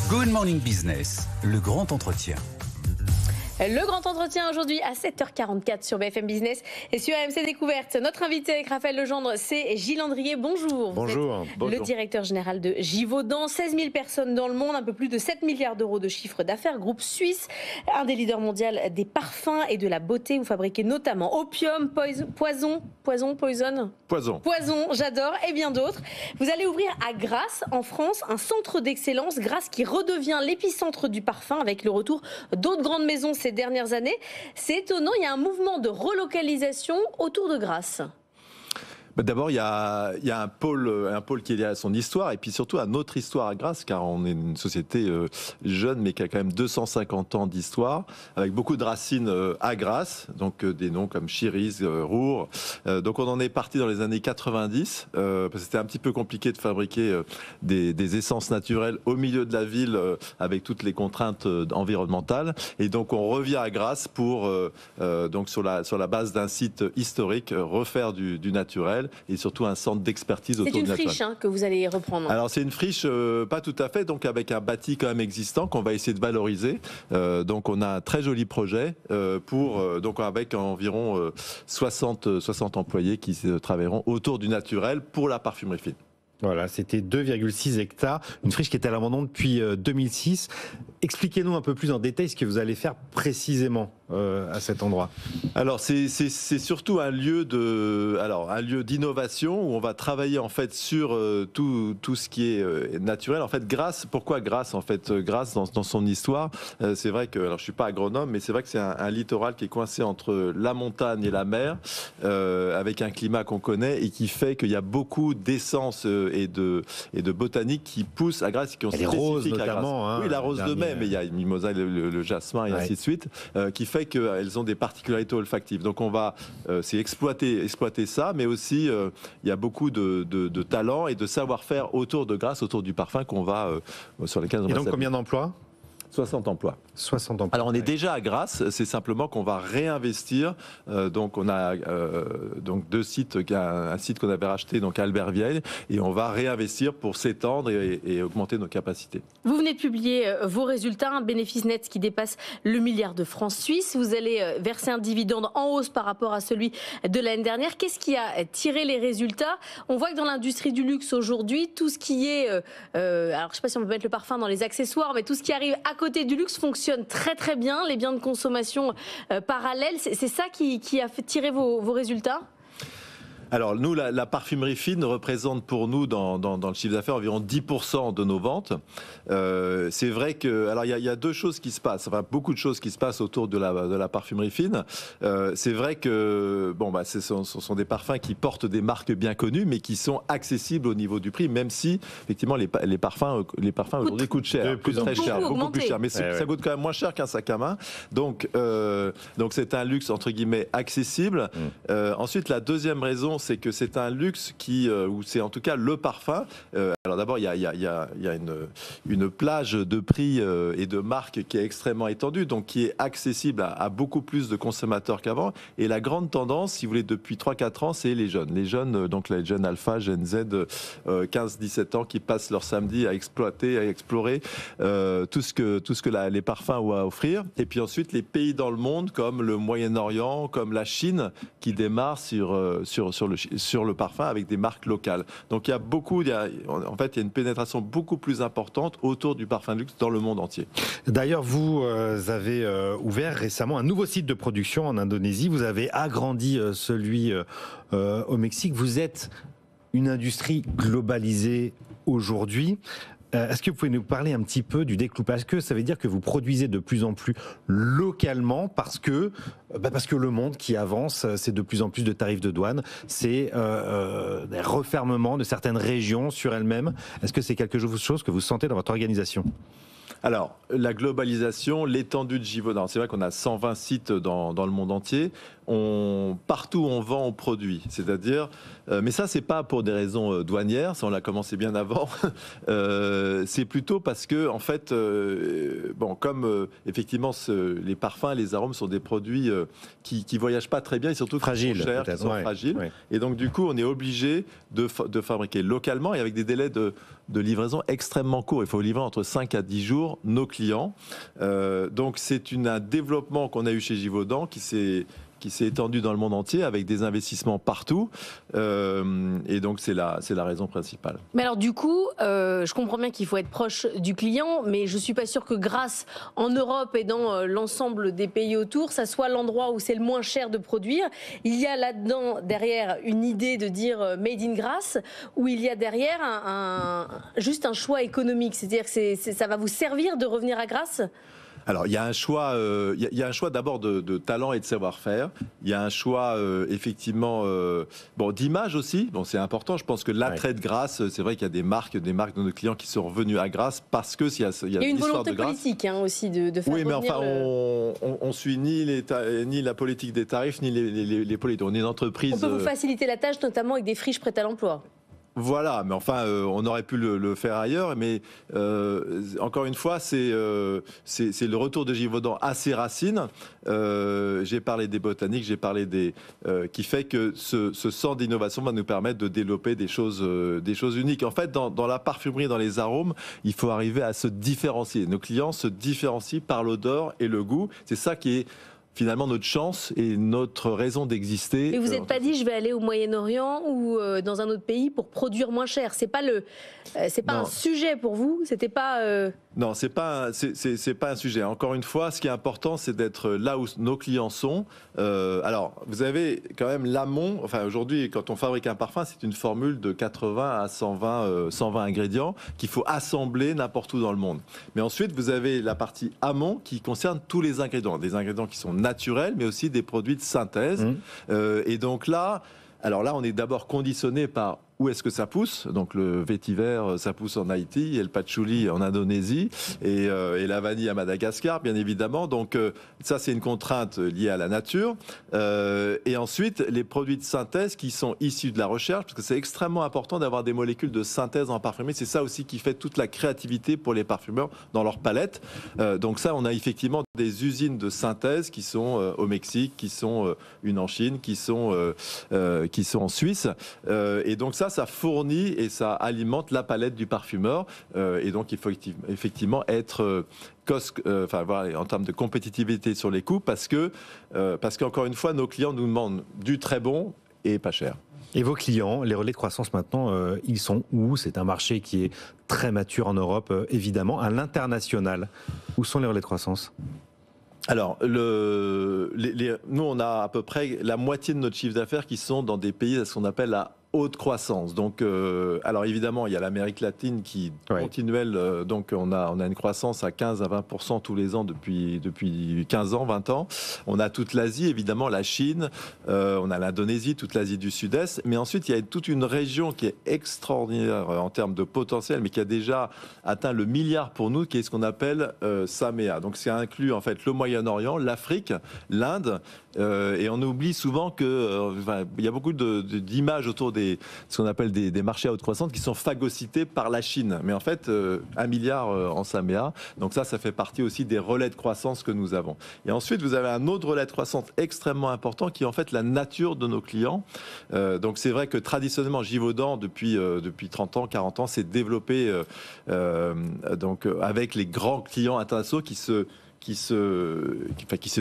Good Morning Business, le grand entretien. Le grand entretien aujourd'hui à 7h44 sur BFM Business et sur AMC Découverte. Notre invité avec Raphaël Legendre, c'est Gilles Andrier. Bonjour. Bonjour. Le directeur général de Givaudan. 16 000 personnes dans le monde, un peu plus de 7 milliards d'euros de chiffre d'affaires. Groupe suisse, un des leaders mondiaux des parfums et de la beauté. Vous fabriquez notamment Opium, Poison, j'adore, et bien d'autres. Vous allez ouvrir à Grasse, en France, un centre d'excellence. Grasse qui redevient l'épicentre du parfum avec le retour d'autres grandes maisons ces dernières années. C'est étonnant, il y a un mouvement de relocalisation autour de Grasse. D'abord, il y a un pôle qui est lié à son histoire et puis surtout à notre histoire à Grasse, car on est une société jeune mais qui a quand même 250 ans d'histoire, avec beaucoup de racines à Grasse, donc des noms comme Chiris, Roure. Donc on en est parti dans les années 90, parce que c'était un petit peu compliqué de fabriquer des essences naturelles au milieu de la ville avec toutes les contraintes environnementales. Et donc on revient à Grasse pour, donc sur la base d'un site historique, refaire du naturel. Et surtout un centre d'expertise autour de la C'est une friche que vous allez reprendre. Alors c'est une friche, pas tout à fait, donc avec un bâti quand même existant qu'on va essayer de valoriser. Donc on a un très joli projet donc avec environ 60 employés qui travailleront autour du naturel pour la parfumerie fine. Voilà, c'était 2,6 hectares, une friche qui était à l'abandon depuis 2006. Expliquez-nous un peu plus en détail ce que vous allez faire précisément à cet endroit. Alors c'est surtout un lieu d'innovation où on va travailler en fait sur tout ce qui est naturel. En fait, pourquoi Grasse en fait Grasse dans son histoire, c'est vrai que alors je suis pas agronome, mais c'est vrai que c'est un littoral qui est coincé entre la montagne et la mer, avec un climat qu'on connaît et qui fait qu'il y a beaucoup d'essences et de botaniques qui poussent à Grasse, qui ont spécifiques à Grasse. Hein, oui, la rose de mai, mais il y a le mimosa, le jasmin et ainsi de suite, qui fait qu'elles ont des particularités olfactives. Donc on va c'est exploiter ça, mais aussi il y a beaucoup de talent et de savoir-faire autour de Grasse, autour du parfum sur lesquels on va. Et donc combien d'emplois ? 60 emplois. 60 emplois. Alors on est déjà à Grasse, c'est simplement qu'on va réinvestir. Donc on a donc deux sites, un site qu'on avait racheté donc à Albertville, et on va réinvestir pour s'étendre et augmenter nos capacités. Vous venez de publier vos résultats, un bénéfice net qui dépasse le milliard de francs suisses. Vous allez verser un dividende en hausse par rapport à celui de l'année dernière. Qu'est-ce qui a tiré les résultats ? On voit que dans l'industrie du luxe aujourd'hui, tout ce qui est, alors je ne sais pas si on peut mettre le parfum dans les accessoires, mais tout ce qui arrive à côté du luxe fonctionne très très bien, les biens de consommation parallèles. C'est ça qui a fait tirer vos résultats ? Alors nous, la parfumerie fine représente pour nous dans le chiffre d'affaires environ 10% de nos ventes. C'est vrai que alors il y a deux choses qui se passent, enfin beaucoup de choses qui se passent autour de la parfumerie fine. C'est vrai que ce sont des parfums qui portent des marques bien connues, mais qui sont accessibles au niveau du prix, même si effectivement les parfums aujourd'hui coûtent cher, coûtent très cher, beaucoup plus cher, mais ça coûte quand même moins cher qu'un sac à main. Donc c'est un luxe entre guillemets accessible. Ensuite, la deuxième raison, c'est que c'est un luxe où c'est en tout cas le parfum. Alors d'abord, il y a une plage de prix et de marques qui est extrêmement étendue, donc qui est accessible à beaucoup plus de consommateurs qu'avant. Et la grande tendance, si vous voulez, depuis 3-4 ans, c'est les jeunes. Les jeunes, donc les jeunes alpha, Gen Z, 15-17 ans, qui passent leur samedi à exploiter, à explorer tout ce que les parfums ont à offrir. Et puis ensuite, les pays dans le monde, comme le Moyen-Orient, comme la Chine, qui démarrent sur le parfum avec des marques locales. Donc il y a une pénétration beaucoup plus importante autour du parfum de luxe dans le monde entier. D'ailleurs, vous avez ouvert récemment un nouveau site de production en Indonésie. Vous avez agrandi celui au Mexique. Vous êtes une industrie globalisée aujourd'hui. Est-ce que vous pouvez nous parler un petit peu du découpage ? Est-ce que ça veut dire que vous produisez de plus en plus localement parce que le monde qui avance, c'est de plus en plus de tarifs de douane, c'est des refermements de certaines régions sur elles-mêmes. Est-ce que c'est quelque chose que vous sentez dans votre organisation ? Alors, la globalisation, l'étendue de Givaudan, c'est vrai qu'on a 120 sites dans le monde entier. partout on vend, on produit. C'est-à-dire, mais ça, c'est pas pour des raisons douanières, ça on l'a commencé bien avant. C'est plutôt parce que, en fait, comme effectivement les parfums, les arômes sont des produits qui voyagent pas très bien et surtout fragiles, chers, qui sont fragiles. Ouais. Et donc du coup, on est obligé de fabriquer localement et avec des délais de livraison extrêmement courts. Il faut livrer entre 5 à 10 jours nos clients. Donc c'est un développement qu'on a eu chez Givaudan qui s'est étendu dans le monde entier avec des investissements partout. Et donc, c'est la raison principale. Mais alors, du coup, je comprends bien qu'il faut être proche du client, mais je ne suis pas sûre que Grasse, en Europe et dans l'ensemble des pays autour, ça soit l'endroit où c'est le moins cher de produire. Il y a là-dedans, derrière, une idée de dire Made in Grasse, où il y a derrière juste un choix économique. C'est-à-dire que ça va vous servir de revenir à Grasse ? Alors, il y a un choix, d'abord de talent et de savoir-faire. Il y a un choix, effectivement, d'image aussi. Bon, c'est important. Je pense que l'attrait de Grasse, c'est vrai qu'il y a des marques de nos clients qui sont revenus à Grasse parce que il y a une volonté politique aussi de faire. Oui, mais enfin, on suit ni la politique des tarifs ni les politiques. On est une entreprise. On peut vous faciliter la tâche, notamment avec des friches prêtes à l'emploi. Voilà, mais enfin, on aurait pu le faire ailleurs. Mais encore une fois, c'est le retour de Givaudan à ses racines. J'ai parlé des botaniques, j'ai parlé qui fait que ce centre d'innovation va nous permettre de développer des choses uniques. En fait, dans la parfumerie, dans les arômes, il faut arriver à se différencier. Nos clients se différencient par l'odeur et le goût. C'est ça qui est finalement notre chance et notre raison d'exister. Mais vous n'êtes pas dit je vais aller au Moyen-Orient ou dans un autre pays pour produire moins cher. C'est pas un sujet pour vous. C'était pas. Non, c'est pas un sujet. Encore une fois, ce qui est important, c'est d'être là où nos clients sont. Alors, vous avez quand même l'amont. Enfin, aujourd'hui, quand on fabrique un parfum, c'est une formule de 80 à 120 ingrédients qu'il faut assembler n'importe où dans le monde. Mais ensuite, vous avez la partie amont qui concerne tous les ingrédients, des ingrédients qui sont naturels, mais aussi des produits de synthèse. Et donc là, on est d'abord conditionné par où est-ce que ça pousse. Donc le vétiver, ça pousse en Haïti, et le patchouli en Indonésie, et la vanille à Madagascar, bien évidemment. Donc ça, c'est une contrainte liée à la nature. Et ensuite, les produits de synthèse qui sont issus de la recherche, parce que c'est extrêmement important d'avoir des molécules de synthèse en parfumerie. C'est ça aussi qui fait toute la créativité pour les parfumeurs dans leur palette. Donc ça, on a effectivement des usines de synthèse qui sont au Mexique, qui sont une en Chine, qui sont en Suisse. Et donc ça fournit et ça alimente la palette du parfumeur. Et donc, il faut effectivement être en termes de compétitivité sur les coûts parce qu'encore une fois, nos clients nous demandent du très bon et pas cher. Et vos clients, les relais de croissance maintenant, ils sont où ? C'est un marché qui est très mature en Europe, évidemment. À l'international, où sont les relais de croissance ? Alors, nous, on a à peu près la moitié de notre chiffre d'affaires qui sont dans des pays à ce qu'on appelle la haute croissance. Donc, alors évidemment, il y a l'Amérique latine qui continuelle. Donc, on a une croissance à 15 à 20% tous les ans depuis 15 ans, 20 ans. On a toute l'Asie, évidemment, la Chine. On a l'Indonésie, toute l'Asie du Sud-Est. Mais ensuite, il y a toute une région qui est extraordinaire en termes de potentiel, mais qui a déjà atteint le milliard pour nous, qui est ce qu'on appelle SAMEA. Donc, ça inclut en fait le Moyen-Orient, l'Afrique, l'Inde. Et on oublie souvent que il y a beaucoup d'images autour ce qu'on appelle des marchés à haute croissance qui sont phagocytés par la Chine. Mais en fait, 1 milliard en SAMEA. Donc ça fait partie aussi des relais de croissance que nous avons. Et ensuite, vous avez un autre relais de croissance extrêmement important qui est en fait la nature de nos clients. Donc c'est vrai que traditionnellement, Givaudan, depuis 30 ans, 40 ans, s'est développé donc avec les grands clients internationaux qui se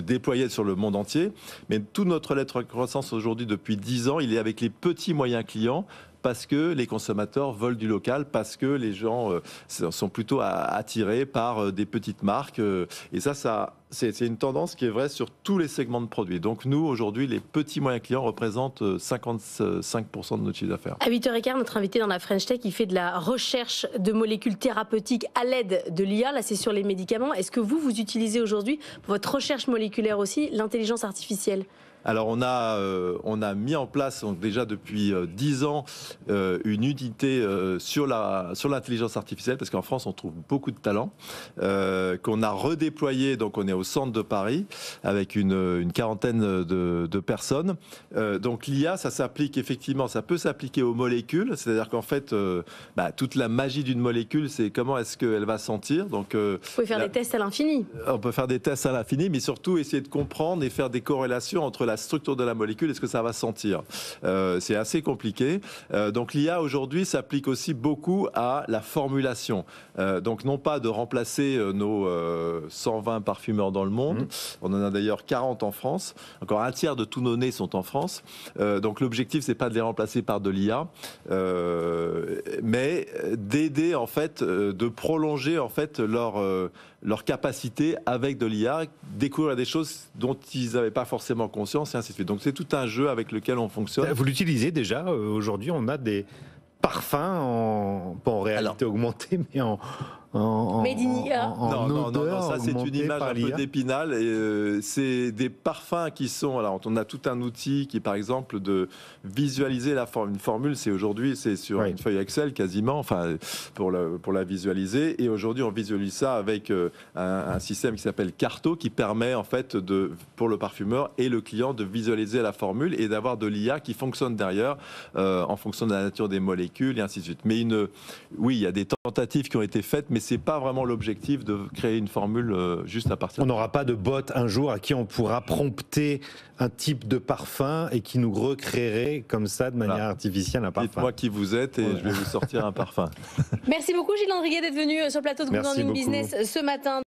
déployait sur le monde entier. Mais tout notre relais de croissance aujourd'hui, depuis 10 ans, il est avec les petits moyens clients parce que les consommateurs veulent du local, parce que les gens sont plutôt attirés par des petites marques. Et ça c'est une tendance qui est vraie sur tous les segments de produits. Donc nous, aujourd'hui, les petits moyens clients représentent 55% de notre chiffre d'affaires. À 8h15, notre invité dans la French Tech, il fait de la recherche de molécules thérapeutiques à l'aide de l'IA. Là, c'est sur les médicaments. Est-ce que vous utilisez aujourd'hui, pour votre recherche moléculaire aussi, l'intelligence artificielle ? Alors on a mis en place donc, déjà depuis 10 ans une unité sur l'intelligence artificielle, parce qu'en France on trouve beaucoup de talents, qu'on a redéployé, donc on est au centre de Paris avec une quarantaine de personnes. Donc l'IA, ça s'applique effectivement, ça peut s'appliquer aux molécules, c'est-à-dire qu'en fait toute la magie d'une molécule, c'est comment est-ce qu'elle va sentir. Donc vous pouvez faire des tests à l'infini. On peut faire des tests à l'infini, mais surtout essayer de comprendre et faire des corrélations entre la structure de la molécule et ce que ça va sentir. C'est assez compliqué. Donc l'IA aujourd'hui s'applique aussi beaucoup à la formulation. Donc non pas de remplacer nos 120 parfumeurs dans le monde. On en a d'ailleurs 40 en France. Encore un tiers de tous nos nez sont en France. Donc l'objectif, c'est pas de les remplacer par de l'IA, mais d'aider en fait, de prolonger en fait leur capacité avec de l'IA, découvrir des choses dont ils n'avaient pas forcément conscience et ainsi de suite. Donc c'est tout un jeu avec lequel on fonctionne. Vous l'utilisez déjà aujourd'hui, on a des parfums pas en réalité augmentée, mais en Made in IA. Non, ça c'est une image un peu d'Épinal. C'est des parfums qui sont. Alors on a tout un outil qui est par exemple de visualiser une formule. C'est sur une feuille Excel quasiment, enfin pour la visualiser. Et aujourd'hui on visualise ça avec un système qui s'appelle Carto, qui permet en fait pour le parfumeur et le client de visualiser la formule et d'avoir de l'IA qui fonctionne derrière en fonction de la nature des molécules et ainsi de suite. Mais oui, il y a des tentatives qui ont été faites, mais c'est pas vraiment l'objectif de créer une formule juste à partir. On n'aura pas de bot un jour à qui on pourra prompter un type de parfum et qui nous recréerait comme ça de manière artificielle un parfum. Dites-moi qui vous êtes et je vais vous sortir un parfum. Merci beaucoup Gilles Landriguet d'être venu sur le plateau de Good Morning Business ce matin.